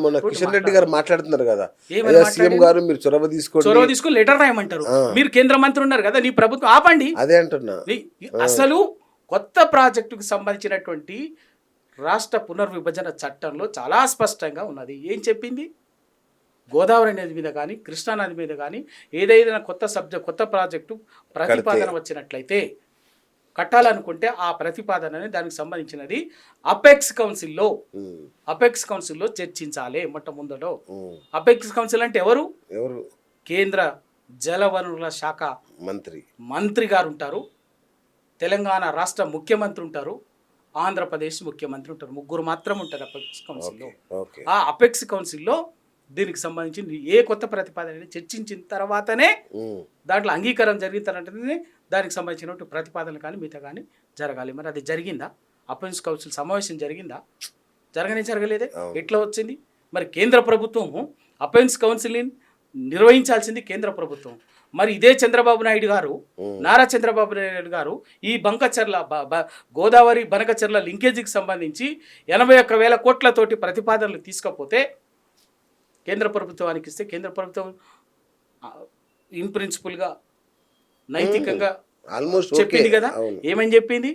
మొన్న కిషన్ రెడ్డి గారు మాట్లాడుతున్నారు కదా, ఏమని సీఎం గారు మీరు చొరవ తీసుకొని లెటర్ రాయమంటారు. మీరు కేంద్ర మంత్రి ఉన్నారు కదా, నీ ప్రభుత్వం ఆపండి. అదే అంటున్నా. అసలు కొత్త ప్రాజెక్టుకు సంబంధించినటువంటి రాష్ట్ర పునర్విభజన చట్టంలో చాలా స్పష్టంగా ఉన్నది. ఏం చెప్పింది? గోదావరి నది మీద కానీ కృష్ణా నది మీద కానీ ఏదైనా కొత్త ప్రాజెక్టు ప్రతిపాదన వచ్చినట్లయితే కట్టాలనుకుంటే ఆ ప్రతిపాదనని దానికి సంబంధించినది అపెక్స్ కౌన్సిల్లో చర్చించాలి. మొట్టమొదట అపెక్స్ కౌన్సిల్ అంటే ఎవరు? కేంద్ర జలవనరుల శాఖ మంత్రి గారు ఉంటారు, తెలంగాణ రాష్ట్ర ముఖ్యమంత్రి ఉంటారు, ఆంధ్రప్రదేశ్ ముఖ్యమంత్రి ఉంటారు. ముగ్గురు మాత్రం ఉంటారు అపెక్స్ కౌన్సిల్లో. ఆ అపెక్స్ కౌన్సిల్లో దీనికి సంబంధించి ఏ కొత్త ప్రతిపాదన చర్చించిన తర్వాతనే దాంట్లో అంగీకారం జరిగితే దానికి సంబంధించినటువంటి ప్రతిపాదనలు కానీ మిగతా కానీ జరగాలి. మరి అది జరిగిందా? అపెక్స్ కౌన్సిల్ సమావేశం జరిగిందా? జరగలేదే. ఎట్లా వచ్చింది? మరి కేంద్ర ప్రభుత్వము అపెక్స్ కౌన్సిల్ని నిర్వహించాల్సింది కేంద్ర ప్రభుత్వం. మరి ఇదే చంద్రబాబు నాయుడు గారు, నారా చంద్రబాబు నాయుడు గారు ఈ గోదావరి బనకచెర్ల లింకేజీకి సంబంధించి 81,000 కోట్లతోటి ప్రతిపాదనలు తీసుకపోతే కేంద్ర ప్రభుత్వానికి ఇస్తే కేంద్ర ప్రభుత్వం ఇన్ ప్రిన్సిపల్గా నైతికంగా చెప్పింది కదా. ఏమని చెప్పింది?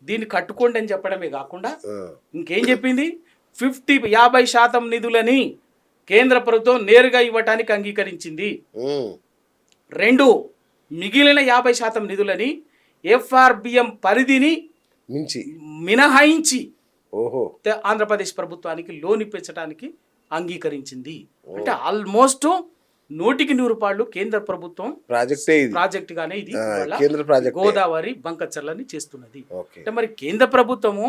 దీన్ని కట్టుకోండి అని చెప్పడమే కాకుండా ఇంకేం చెప్పింది? 50% నిధులని కేంద్ర ప్రభుత్వం నేరుగా ఇవ్వటానికి అంగీకరించింది. 2, మిగిలిన 50% నిధులని FRBM పరిధిని మినహాయించి ఆంధ్రప్రదేశ్ ప్రభుత్వానికి లోన్ ఇప్పించడానికి అంగీకరించింది. అంటే ఆల్మోస్ట్ 100% కేంద్ర ప్రభుత్వం ప్రాజెక్ట్ గానే ఇది గోదావరి బంకచర్లని చేస్తున్నది. అంటే మరి కేంద్ర ప్రభుత్వము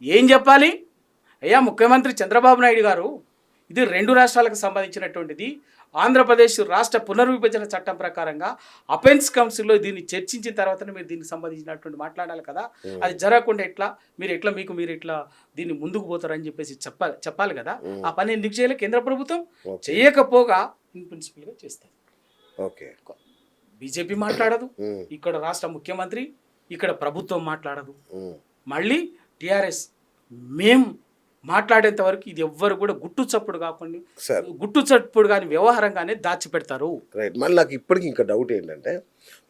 ఏం చెప్పాలి? అయ్యా ముఖ్యమంత్రి చంద్రబాబు నాయుడు గారు, ఇది 2 రాష్ట్రాలకు సంబంధించినటువంటిది. ఆంధ్రప్రదేశ్ రాష్ట్ర పునర్విభజన చట్టం ప్రకారంగా అపెక్స్ కౌన్సిల్లో దీన్ని చర్చించిన తర్వాతనే మీరు దీనికి సంబంధించినటువంటి మాట్లాడాలి కదా. అది జరగకుండా ఎట్లా మీరు ఎట్లా దీన్ని ముందుకు పోతారని చెప్పేసి చెప్పాలి కదా. ఆ పని ఎందుకు చేయలేదు కేంద్ర ప్రభుత్వం? చేయకపోగా ఇన్ ప్రిన్సిపల్గా చేస్తారు. బీజేపీ మాట్లాడదు, ఇక్కడ రాష్ట్ర ముఖ్యమంత్రి, ఇక్కడ ప్రభుత్వం మాట్లాడదు. మళ్ళీ టీఆర్ఎస్ మేము మాట్లాడేంత వరకు ఇది ఎవ్వరు కూడా గుట్టు చప్పుడు కానీ వ్యవహారంగానే దాచిపెడతారు. రైట్. మళ్ళీ నాకు ఇప్పటికి ఇంకా డౌట్ ఏంటంటే,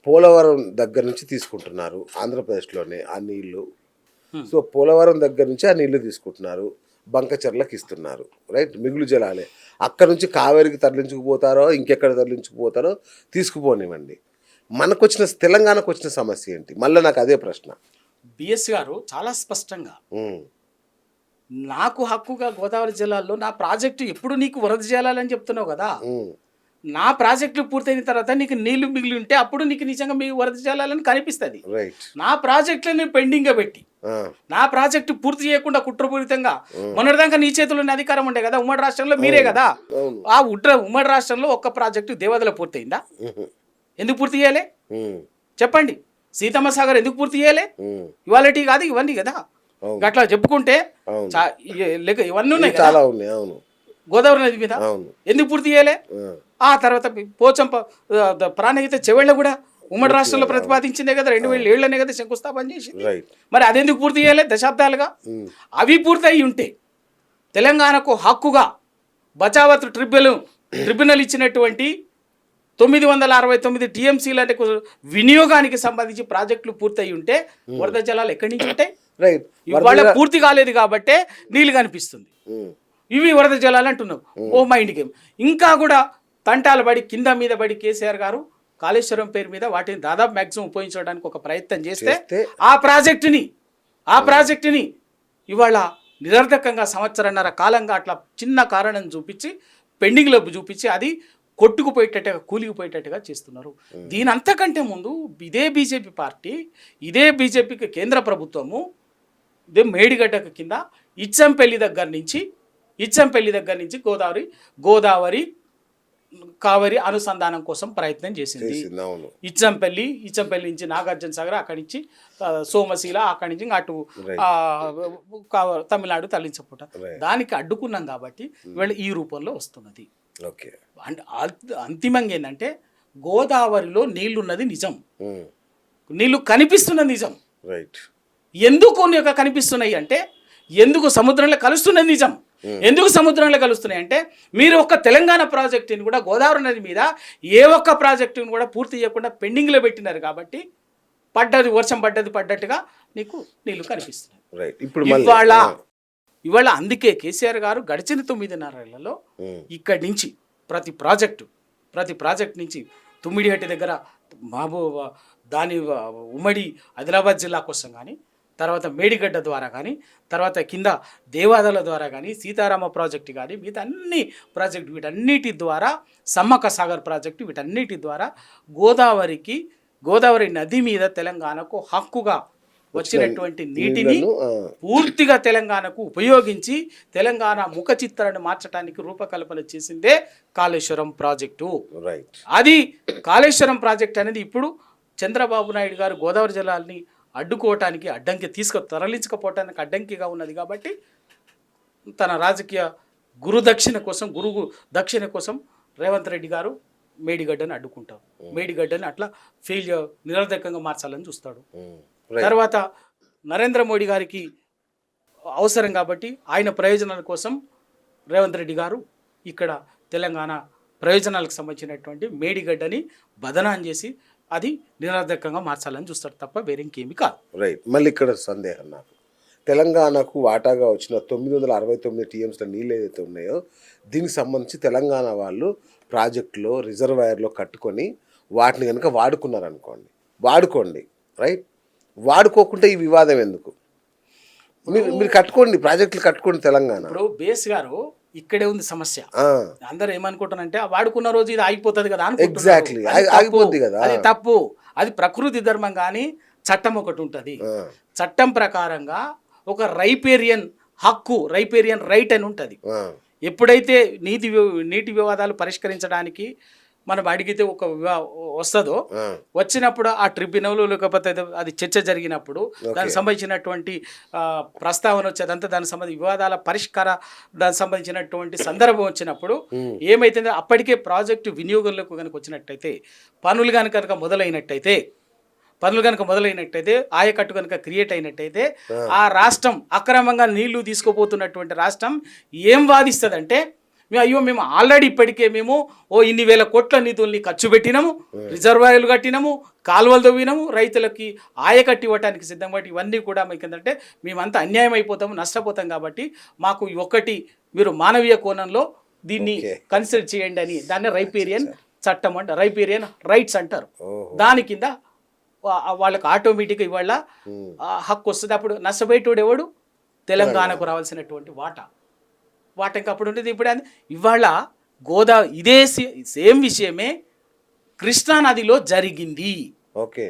పోలవరం దగ్గర నుంచి తీసుకుంటున్నారు ఆంధ్రప్రదేశ్లోనే ఆ నీళ్లు. సో పోలవరం దగ్గర నుంచి ఆ నీళ్లు తీసుకుంటున్నారు, బంకచెర్లకు ఇస్తున్నారు. రైట్. మిగులు జలాలే అక్కడ నుంచి కావేరికి తరలించుకుపోతారో ఇంకెక్కడ తరలించుకుపోతారో తీసుకుపోనివ్వండి. తెలంగాణకు వచ్చిన సమస్య ఏంటి? మళ్ళీ నాకు అదే ప్రశ్న. బిఎస్ గారు చాలా స్పష్టంగా, నాకు హక్కుగా గోదావరి జిల్లాలో నా ప్రాజెక్టు ఎప్పుడు నీకు వరద చేయాలని చెప్తున్నావు కదా. నా ప్రాజెక్టులు పూర్తయిన తర్వాత నీకు నీళ్లు మిగిలి ఉంటే అప్పుడు నీకు నిజంగా మీకు వరద చేయాలని కనిపిస్తుంది. నా ప్రాజెక్టులని పెండింగ్గా పెట్టి నా ప్రాజెక్టు పూర్తి చేయకుండా కుట్రపూరితంగా మొన్నటిదాకా నీ చేతుల్లోని అధికారం ఉండే కదా. ఉమ్మడి రాష్ట్రంలో మీరే కదా. ఆ ఉమ్మడి రాష్ట్రంలో ఒక్క ప్రాజెక్టు దేవదల పూర్తయిందా? ఎందుకు పూర్తి చేయాలి చెప్పండి? సీతమ్మ సాగర్ ఎందుకు పూర్తి చేయాలి? ఇవాళ కాదు ఇవన్నీ కదా. అట్లా చెప్పుకుంటే ఇవన్నీ ఉన్నాయి, చాలా ఉన్నాయి. గోదావరి నది మీద ఎందుకు పూర్తి చేయలే? ఆ తర్వాత పోచంప ప్రాణహిత చెవెళ్ళ కూడా ఉమ్మడి రాష్ట్రంలో ప్రతిపాదించిందే కదా. 2007లోనే కదా శంకుస్థాపన చేసింది. మరి అదెందుకు పూర్తి చేయలే దశాబ్దాలుగా? అవి పూర్తి అయి ఉంటే తెలంగాణకు హక్కుగా బచావత్ ట్రిబ్యునల్ ఇచ్చినటువంటి 969 టీఎంసీల వినియోగానికి సంబంధించి ప్రాజెక్టులు పూర్తయి ఉంటే వరద జలాలు ఎక్కడి నుంచి ఉంటాయి? ఇవాళ పూర్తి కాలేదు కాబట్టే నీళ్ళు కనిపిస్తుంది. ఇవి వరద జలాలు అంటున్నావు. ఓ మైండ్ గేమ్. ఇంకా కూడా తంటాలు పడి కింద మీద పడి కేసీఆర్ గారు కాళేశ్వరం పేరు మీద వాటిని దాదాపు మ్యాక్సిమం ఉపయోగించడానికి ఒక ప్రయత్నం చేస్తే ఆ ప్రాజెక్టుని ఇవాళ నిరర్ధకంగా 1.5 కాలంగా అట్లా చిన్న కారణం చూపించి పెండింగ్లో చూపించి అది కొట్టుకుపోయేటట్టుగా కూలిగిపోయేటట్టుగా చేస్తున్నారు. దీని అంతకంటే ముందు ఇదే బీజేపీ పార్టీ, ఇదే బీజేపీకి కేంద్ర ప్రభుత్వము ఇదే మేడిగడ్డ కింద ఇచ్చంపల్లి దగ్గర నుంచి గోదావరి కావేరి అనుసంధానం కోసం ప్రయత్నం చేసింది. ఇచ్చంపల్లి నుంచి నాగార్జున సాగర్, అక్కడి నుంచి సోమశీల, అక్కడి నుంచి అటు తమిళనాడు తరలించపోట. దానికి అడ్డుకున్నాం కాబట్టి వీళ్ళు ఈ రూపంలో వస్తున్నది. అంటే అంతిమంగా ఏంటంటే గోదావరిలో నీళ్లున్నది నిజం, నీళ్లు కనిపిస్తున్నది నిజం. ఎందుకు కనిపిస్తున్నాయి అంటే ఎందుకు సముద్రంలో కలుస్తున్నది నిజం. ఎందుకు సముద్రంలో కలుస్తున్నాయి అంటే మీరు ఒక్క తెలంగాణ ప్రాజెక్టుని కూడా గోదావరి నది మీద ఏ ఒక్క ప్రాజెక్టుని కూడా పూర్తి చేయకుండా పెండింగ్లో పెట్టినారు కాబట్టి వర్షం పడ్డట్టుగా నీకు నీళ్లు కనిపిస్తున్నాయి. రైట్. ఇప్పుడు ఇవాళ అందుకే కేసీఆర్ గారు గడిచిన 9.5 ఏళ్లలో ఇక్కడి నుంచి ప్రతి ప్రాజెక్ట్ నుంచి తుమ్మిడిహట్టి దగ్గర దాని ఉమ్మడి ఆదిలాబాద్ జిల్లా కోసం కానీ, తర్వాత మేడిగడ్డ ద్వారా కానీ, తర్వాత కింద దేవాదాల ద్వారా కానీ, సీతారామ ప్రాజెక్టు కానీ, మిగతా అన్ని ప్రాజెక్టు వీటన్నిటి ద్వారా, సమ్మక్క సాగర్ ప్రాజెక్టు వీటన్నిటి ద్వారా గోదావరి నది మీద తెలంగాణకు హక్కుగా వచ్చినటువంటి నీటిని పూర్తిగా తెలంగాణకు ఉపయోగించి తెలంగాణ ముఖ చిత్రాన్ని మార్చడానికి రూపకల్పన చేసిందే కాళేశ్వరం ప్రాజెక్టు. అది కాళేశ్వరం ప్రాజెక్ట్ అనేది ఇప్పుడు చంద్రబాబు నాయుడు గారు గోదావరి జలాల్ని అడ్డుకోవటానికి తరలించకపోవటానికి అడ్డంకిగా ఉన్నది కాబట్టి తన రాజకీయ గురు దక్షిణ కోసం రేవంత్ రెడ్డి గారు మేడిగడ్డని అడ్డుకుంటారు. మేడిగడ్డని అట్లా నిరర్ధకంగా మార్చాలని చూస్తాడు. తర్వాత నరేంద్ర మోడీ గారికి అవసరం కాబట్టి ఆయన ప్రయోజనాల కోసం రేవంత్ రెడ్డి గారు ఇక్కడ తెలంగాణ ప్రయోజనాలకు సంబంధించినటువంటి మేడిగడ్డని బదనాం చేసి అది నిరర్ధకంగా మార్చాలని చూస్తాడు తప్ప వేరే ఇంకేమి కాదు. రైట్. మళ్ళీ ఇక్కడ సందేహం నాకు, తెలంగాణకు వాటాగా వచ్చిన 969 టీఎంసీల నీళ్ళు ఏదైతే ఉన్నాయో దీనికి సంబంధించి తెలంగాణ వాళ్ళు ప్రాజెక్టులో రిజర్వాయర్లో కట్టుకొని వాటిని కనుక వాడుకోండి రైట్. వాడుకోకుండా ఈ వివాదం ఎందుకు? మీరు కట్టుకోండి, ప్రాజెక్టులు కట్టుకోండి తెలంగాణ. ఇప్పుడు బేస్ గారు ఇక్కడే ఉంది సమస్య. అందరూ ఏమనుకుంటారంటే వాడుకున్న రోజు ఇది ఆగిపోతుంది కదా ఎగ్జాక్ట్లీ ఆగిపోద్ది కదా. అది తప్పు. అది ప్రకృతి ధర్మం. కానీ చట్టం ఒకటి ఉంటుంది. చట్టం ప్రకారంగా ఒక రైపేరియన్ రైట్ అని ఉంటుంది. ఎప్పుడైతే నీటి వివాదాలు పరిష్కరించడానికి మనం అడిగితే వస్తుందో వచ్చినప్పుడు ఆ ట్రిబ్యునల్ లేకపోతే అది చర్చ జరిగినప్పుడు దానికి సంబంధించినటువంటి ప్రస్తావన వచ్చేదంతా దానికి సంబంధించి వివాదాల దానికి సంబంధించినటువంటి సందర్భం వచ్చినప్పుడు ఏమైతుందో అప్పటికే ప్రాజెక్టు వినియోగంలోకి కనుక వచ్చినట్టయితే పనులు కనుక మొదలైనట్టయితే ఆయకట్టు కనుక క్రియేట్ అయినట్టయితే ఆ రాష్ట్రం అక్రమంగా నీళ్లు తీసుకుపోతున్నటువంటి రాష్ట్రం ఏం వాదిస్తుందంటే మేము ఆల్రెడీ ఇప్పటికే ఇన్ని వేల కోట్ల నిధుల్ని ఖర్చు పెట్టినాము, రిజర్వాయర్లు కట్టినాము, కాలువలు తవ్వినాము, రైతులకి ఆయకట్టి ఇవ్వడానికి సిద్ధం. కాబట్టి ఇవన్నీ కూడా మీకు ఏంటంటే మేమంతా అన్యాయం అయిపోతాము, నష్టపోతాం. కాబట్టి మాకు ఒకటి మీరు మానవీయ కోణంలో దీన్ని కన్సిడర్ చేయండి అని దాన్ని రైపేరియన్ చట్టం అంటారు, రైపేరియన్ రైట్స్ అంటారు. దాని కింద వాళ్ళకి ఆటోమేటిక్గా ఇవాళ హక్కు వస్తుంది. అప్పుడు నష్టపోయేటోడు ఎవడు? తెలంగాణకు రావాల్సినటువంటి వాటా ఇంకా అప్పుడు ఉంటుంది. ఇప్పుడు ఇవాళ ఇదే సేమ్ విషయమే కృష్ణానదిలో జరిగింది.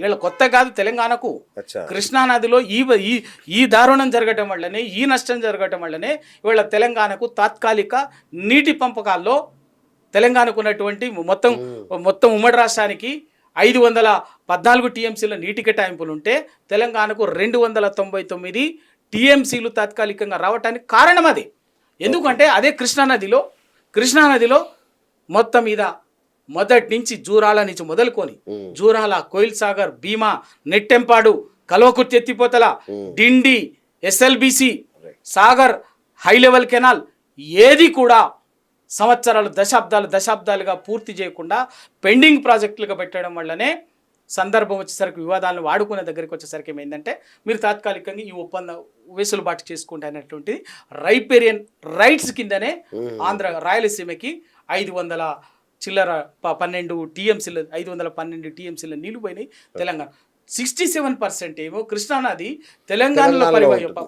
వీళ్ళ కొత్త కాదు తెలంగాణకు. కృష్ణానదిలో ఈ దారుణం జరగటం వల్లనే, ఈ నష్టం జరగటం వల్లనే ఇవాళ తెలంగాణకు తాత్కాలిక నీటి పంపకాల్లో తెలంగాణకు ఉన్నటువంటి మొత్తం ఉమ్మడి రాష్ట్రానికి 514 టీఎంసీల నీటి కేటాయింపులు ఉంటే తెలంగాణకు 299 టీఎంసీలు తాత్కాలికంగా రావటానికి కారణం అది. ఎందుకంటే అదే కృష్ణానదిలో మొత్తం మీద మొదటి నుంచి జూరాల నుంచి మొదలుకొని జూరాల, కోయిల్ సాగర్, భీమా, నెట్టెంపాడు, కల్వకుర్తి ఎత్తిపోతల, Dindi, SLBC, Sagar, high level canal ఏది కూడా సంవత్సరాలు దశాబ్దాలుగా పూర్తి చేయకుండా పెండింగ్ ప్రాజెక్టులుగా పెట్టడం వల్లనే సందర్భం వచ్చేసరికి వివాదాలను వాడుకునే దగ్గరికి వచ్చేసరికి ఏమైందంటే మీరు తాత్కాలికంగా ఈ ఒప్పందం వెసులుబాటు చేసుకుంటే అనేటువంటిది రైపేరియన్ రైట్స్ కిందనే రాయలసీమకి 512 టీఎంసీల నీళ్లు పోయినాయి. తెలంగాణ 67% ఏమో కృష్ణానది తెలంగాణలో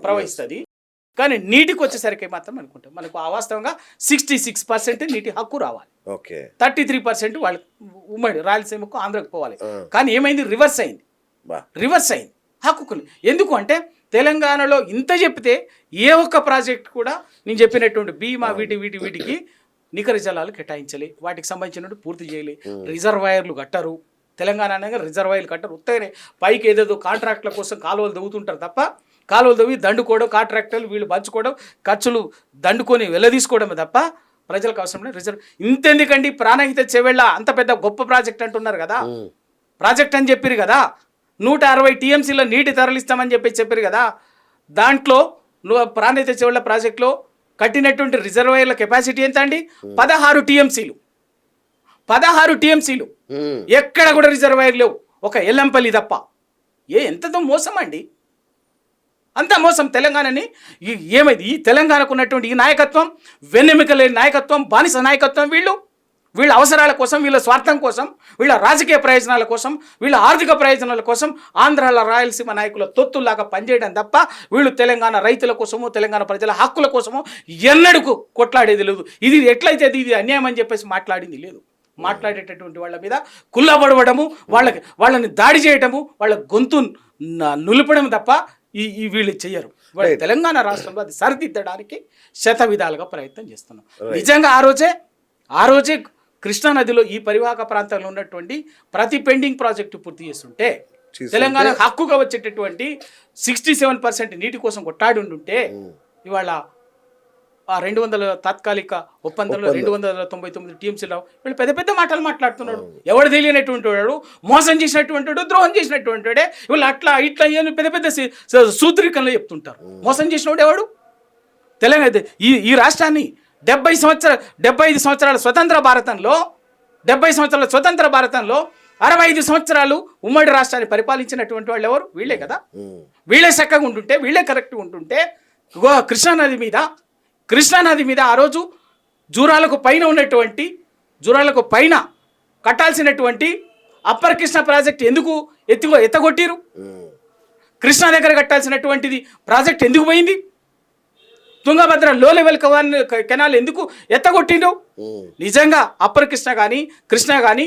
ప్రవహిస్తుంది. కానీ నీటికి వచ్చేసరికి మాత్రం అనుకుంటాం మనకు వాస్తవంగా 66% నీటి హక్కు రావాలి, 33% వాళ్ళ ఉమ్మడి రాయలసీమకు ఆంధ్రకు పోవాలి. కానీ ఏమైంది? రివర్స్ అయింది హక్కులు. ఎందుకు అంటే తెలంగాణలో ఇంత చెప్తే ఏ ఒక్క ప్రాజెక్ట్ కూడా నేను చెప్పినటువంటి భీమా వీటికి నికర జలాలు కేటాయించాలి, వాటికి సంబంధించినట్టు పూర్తి చేయాలి. రిజర్వాయర్లు కట్టరు తెలంగాణ అనగా, రిజర్వాయర్లు కట్టరు. ఉత్తగానే పైకి ఏదేదో కాంట్రాక్ట్ల కోసం కాలువలు తవ్వుతుంటారు తప్ప కాలువలు తవ్వి దండుకోవడం, కాంట్రాక్టర్లు వీళ్ళు పంచుకోవడం, ఖర్చులు దండుకొని వెళ్ళదీసుకోవడమే తప్ప ప్రజలకు అవసరం లేదు. ఇంతెందుకండి ప్రాణహిత చెవెళ్ళ అంత పెద్ద గొప్ప ప్రాజెక్ట్ అంటున్నారు కదా, ప్రాజెక్ట్ అని చెప్పారు కదా, 160 టీఎంసీలో నీటి తరలిస్తామని చెప్పారు కదా. దాంట్లో ప్రాణహిత చెవెళ్ళ ప్రాజెక్టులో కట్టినటువంటి రిజర్వాయర్ల కెపాసిటీ ఎంత అండి? 16 టీఎంసీలు. 16 టీఎంసీలు. ఎక్కడ కూడా రిజర్వాయర్ లేవు, ఒక ఎల్లంపల్లి తప్ప. ఎంతతో మోసం అండి, అంత మోసం తెలంగాణని. ఏమైంది ఈ తెలంగాణకు ఉన్నటువంటి ఈ నాయకత్వం? వెన్నెముక లేని నాయకత్వం, బానిస నాయకత్వం. వీళ్ళ అవసరాల కోసం, వీళ్ళ స్వార్థం కోసం, వీళ్ళ రాజకీయ ప్రయోజనాల కోసం, వీళ్ళ ఆర్థిక ప్రయోజనాల కోసం ఆంధ్రాల రాయలసీమ నాయకుల తొత్తుల్లాగా పనిచేయడం తప్ప వీళ్ళు తెలంగాణ రైతుల కోసమో తెలంగాణ ప్రజల హక్కుల కోసమో ఎన్నడూ కొట్లాడేది లేదు. ఇది ఎట్లయితే ఇది అన్యాయం అని చెప్పేసి మాట్లాడింది లేదు. మాట్లాడేటటువంటి వాళ్ళ మీద కుల్లబడవడము, వాళ్ళని దాడి చేయటము, వాళ్ళ గొంతు నులిపడం తప్ప ఈ వీళ్ళు చెయ్యరు. తెలంగాణ రాష్ట్రంలో అది సరిదిద్దడానికి శత విధాలుగా ప్రయత్నం చేస్తున్నాం. నిజంగా ఆ రోజే కృష్ణానదిలో ఈ పరివాహక ప్రాంతంలో ఉన్నటువంటి ప్రతి పెండింగ్ ప్రాజెక్టు పూర్తి చేస్తుంటే తెలంగాణ హక్కుగా వచ్చేటటువంటి 67% నీటి కోసం కొట్టాడి ఉంటే ఇవాళ ఆ 200 తాత్కాలిక ఒప్పందంలో 299 టీఎంసీలో వీళ్ళు పెద్ద పెద్ద మాటలు మాట్లాడుతున్నాడు. ఎవడు తెలియనటువంటి వాడు, మోసం చేసినటువంటి వాడు, ద్రోహం చేసినటువంటి వాడే వీళ్ళు అట్లా ఇట్లా పెద్ద పెద్ద సూత్రీకరణలు చెప్తుంటారు. మోసం చేసినవాడు ఎవడు? తెలంగాణ ఈ రాష్ట్రాన్ని 75 సంవత్సరాల స్వతంత్ర భారతంలో 65 సంవత్సరాలు ఉమ్మడి రాష్ట్రాన్ని పరిపాలించినటువంటి వాళ్ళు ఎవరు? వీళ్ళే కదా. వీళ్ళే చక్కగా ఉంటుంటే, వీళ్ళే కరెక్ట్గా ఉంటుంటే కృష్ణానది మీద ఆ రోజు జూరాలకు పైన కట్టాల్సినటువంటి అప్పర్ కృష్ణ ప్రాజెక్ట్ ఎందుకు ఎత్తగొట్టిరు? కృష్ణా దగ్గర కట్టాల్సినటువంటిది ప్రాజెక్ట్ ఎందుకు పోయింది? తుంగభద్ర లో లెవెల్ కెనాల్ ఎందుకు ఎత్తగొట్టిండు? నిజంగా అప్పర్ కృష్ణ కానీ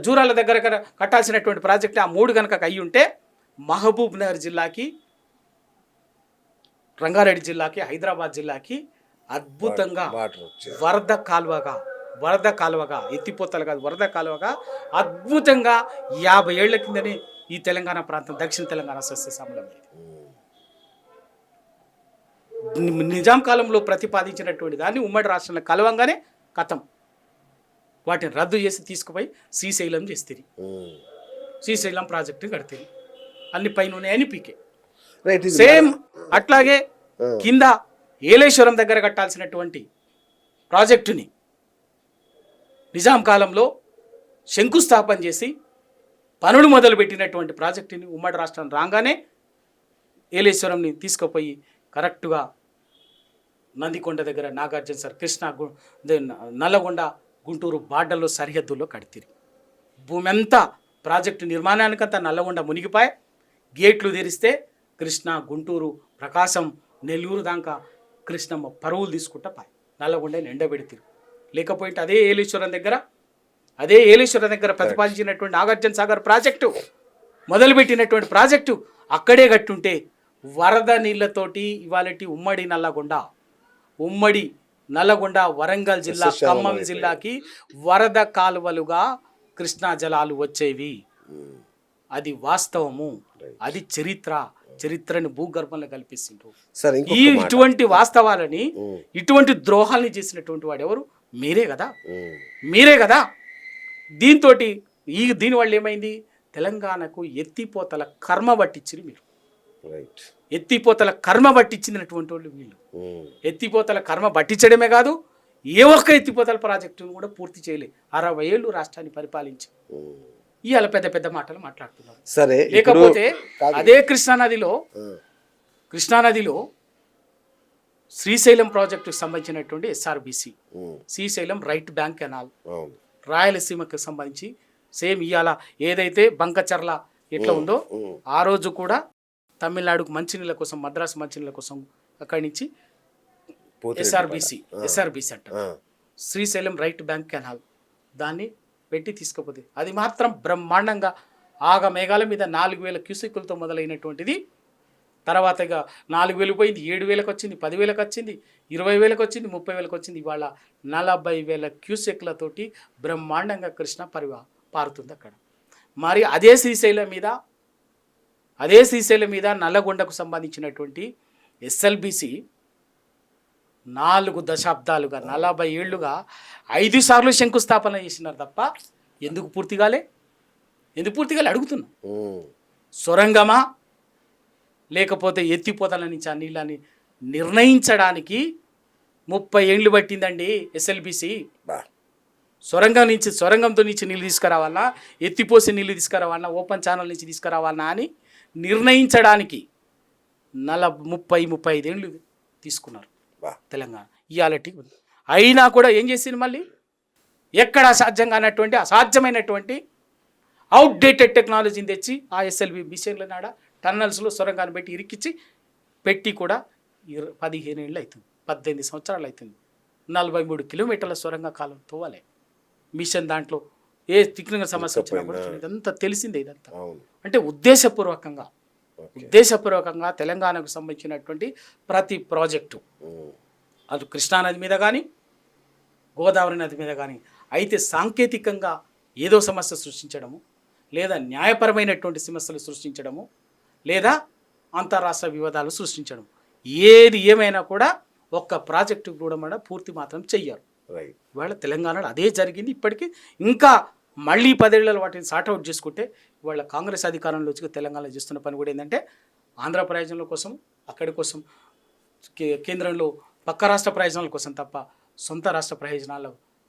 జూరాల దగ్గర కట్టాల్సినటువంటి ప్రాజెక్ట్ ఆ 3 కనుక అయ్యి ఉంటే మహబూబ్ నగర్ జిల్లాకి, రంగారెడ్డి జిల్లాకి, హైదరాబాద్ జిల్లాకి అద్భుతంగా వరద కాలువగా ఎత్తిపోతలు కాదు, వరద కాలువగా అద్భుతంగా 50 ఏళ్ల కిందనే ఈ తెలంగాణ ప్రాంతం, దక్షిణ తెలంగాణ సస్యశ్యామలమైంది. నిజాం కాలంలో ప్రతిపాదించినటువంటి దాన్ని ఉమ్మడి రాష్ట్రంలో కలవంగానే కథం వాటిని రద్దు చేసి తీసుకుపోయి శ్రీశైలం చేస్తుంది. శ్రీశైలం ప్రాజెక్టు కడితే అన్ని పైన ఉన్నాయని పీకే. సేమ్ అట్లాగే కింద ఏలేశ్వరం దగ్గర కట్టాల్సినటువంటి ప్రాజెక్టుని నిజాం కాలంలో శంకుస్థాపన చేసి పనులు మొదలుపెట్టినటువంటి ప్రాజెక్టుని ఉమ్మడి రాష్ట్రం రాగానే ఏలేశ్వరంని తీసుకుపోయి కరెక్ట్గా నందికొండ దగ్గర నాగార్జున సార్ కృష్ణా నల్లగొండ గుంటూరు బార్డర్లో సరిహద్దుల్లో కడితిరి. భూమి అంతా ప్రాజెక్టు నిర్మాణానికంతా నల్లగొండ మునిగిపాయి. గేట్లు తెరిస్తే కృష్ణా, గుంటూరు, ప్రకాశం, నెల్లూరు దాకా కృష్ణమ్మ పరువులు తీసుకుంటా పాయి. నల్లగొండని ఎండబెడితిరు. లేకపోతే అదే ఏలేశ్వరం దగ్గర ప్రతిపాదించినటువంటి నాగార్జున సాగర్ ప్రాజెక్టు మొదలుపెట్టినటువంటి ప్రాజెక్టు అక్కడే కట్టుంటే వరద నీళ్లతోటి ఇవాళటి ఉమ్మడి నల్లగొండ వరంగల్ జిల్లా, ఖమ్మం జిల్లాకి వరద కాలువలుగా కృష్ణా జలాలు వచ్చేవి. అది వాస్తవము, అది చరిత్రని భూగర్భంలో కల్పిస్తుండ్రు. ఇటువంటి వాస్తవాలని, ఇటువంటి ద్రోహాలని చేసినటువంటి వాడు ఎవరు? మీరే కదా. దీనివల్ల ఏమైంది? తెలంగాణకు ఎత్తిపోతల కర్మ పట్టించిరు మీరు. ఎత్తిపోతల కర్మ పట్టించినటువంటి వాళ్ళు వీళ్ళు. ఎత్తిపోతల కర్మ పట్టించడమే కాదు, ఏ ఒక్క ఎత్తిపోతల ప్రాజెక్టును కూడా పూర్తి చేయలే. 60 ఏళ్ళు రాష్ట్రాన్ని పరిపాలించి ఇవాళ పెద్ద పెద్ద మాటలు మాట్లాడుతున్నారు. సరే, లేకపోతే అదే కృష్ణానదిలో శ్రీశైలం ప్రాజెక్టుకు సంబంధించినటువంటి SRBC, Srisailam right bank canal, రాయలసీమకు సంబంధించి సేమ్ ఇవాళ ఏదైతే బంకచర్ల ఎట్లా ఉందో ఆ రోజు కూడా తమిళనాడుకు మంచినీళ్ళ కోసం, మద్రాసు మంచినీళ్ళ కోసం అక్కడి నుంచి SRBC అంటారు, శ్రీశైలం రైట్ బ్యాంక్ కెనాల్, దాన్ని పెట్టి తీసుకుపోతే అది మాత్రం బ్రహ్మాండంగా ఆగ మేఘాల మీద 4000 క్యూసెక్కులతో మొదలైనటువంటిది. తర్వాత ఇక 4000 పోయింది, 7000కి వచ్చింది, 10,000కి వచ్చింది, 20,000కి వచ్చింది, 30,000కి వచ్చింది. ఇవాళ 40,000 క్యూసెక్లతోటి బ్రహ్మాండంగా కృష్ణ పారుతుంది అక్కడ. మరి అదే శ్రీశైలం మీద నల్లగొండకు సంబంధించినటువంటి SLBC 4 దశాబ్దాలుగా 40 ఏళ్లుగా 5 సార్లు శంకుస్థాపన చేసినారు తప్ప ఎందుకు పూర్తి కాలే అడుగుతున్నా. సొరంగమా లేకపోతే ఎత్తిపోతల నుంచి ఆ నీళ్ళని నిర్ణయించడానికి 30 ఏండ్లు పట్టిందండి ఎస్ఎల్బిసి. బా సొరంగంతో నుంచి నీళ్ళు తీసుకురావాలన్నా, ఎత్తిపోసి నీళ్ళు తీసుకురావాలన్నా, ఓపెన్ ఛానల్ నుంచి తీసుకురావాలన్నా అని నిర్ణయించడానికి 35 ఏండ్లు తీసుకున్నారు బా తెలంగాణ. ఇవాళటి అయినా కూడా ఏం చేసింది మళ్ళీ ఎక్కడ అసాధ్యమైనటువంటి అవుట్డేటెడ్ టెక్నాలజీని తెచ్చి ఆ ఎస్ఎల్బిసిల నాడ టన్నల్స్లో సొరంగాన్ని పెట్టి కూడా 15 ఏళ్ళు అవుతుంది, 18 సంవత్సరాలు అవుతుంది. 43 కిలోమీటర్ల సొరంగ కాలం తోవాలి మిషన్. దాంట్లో ఏ టెక్నికల్ సమస్య వచ్చినా కూడా ఇదంతా తెలిసిందే. ఇదంతా అవును. అంటే ఉద్దేశపూర్వకంగా తెలంగాణకు సంబంధించినటువంటి ప్రతి ప్రాజెక్టు అటు కృష్ణానది మీద కానీ గోదావరి నది మీద కానీ అయితే సాంకేతికంగా ఏదో సమస్య సృష్టించడము, లేదా న్యాయపరమైనటువంటి సమస్యలు సృష్టించడము, లేదా అంతర్రాష్ట్ర వివాదాలు సృష్టించడం, ఏది ఏమైనా కూడా ఒక్క ప్రాజెక్టు కూడా మన పూర్తి మాత్రం చెయ్యరు. ఇవాళ తెలంగాణలో అదే జరిగింది. ఇప్పటికీ ఇంకా మళ్ళీ 10 ఏళ్ళలో వాటిని సార్ట్అవుట్ చేసుకుంటే ఇవాళ కాంగ్రెస్ అధికారంలో వచ్చి తెలంగాణలో చేస్తున్న పని కూడా ఏంటంటే ఆంధ్ర ప్రయోజనాల కోసం, అక్కడి కోసం, కేంద్రంలో పక్క రాష్ట్ర ప్రయోజనాల కోసం తప్ప సొంత రాష్ట్ర ప్రయోజనాల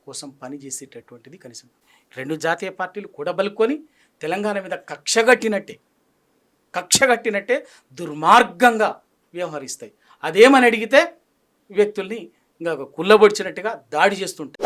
కోసం పనిచేసేటటువంటిది కనీసం 2 జాతీయ పార్టీలు కూడబలుకొని తెలంగాణ మీద కక్షగట్టినట్టే దుర్మార్గంగా వ్యవహరిస్తాయి. అదేమని అడిగితే వ్యక్తుల్ని ఇంకా కుళ్ళబొడిచినట్టుగా దాడి చేస్తుంటాయి.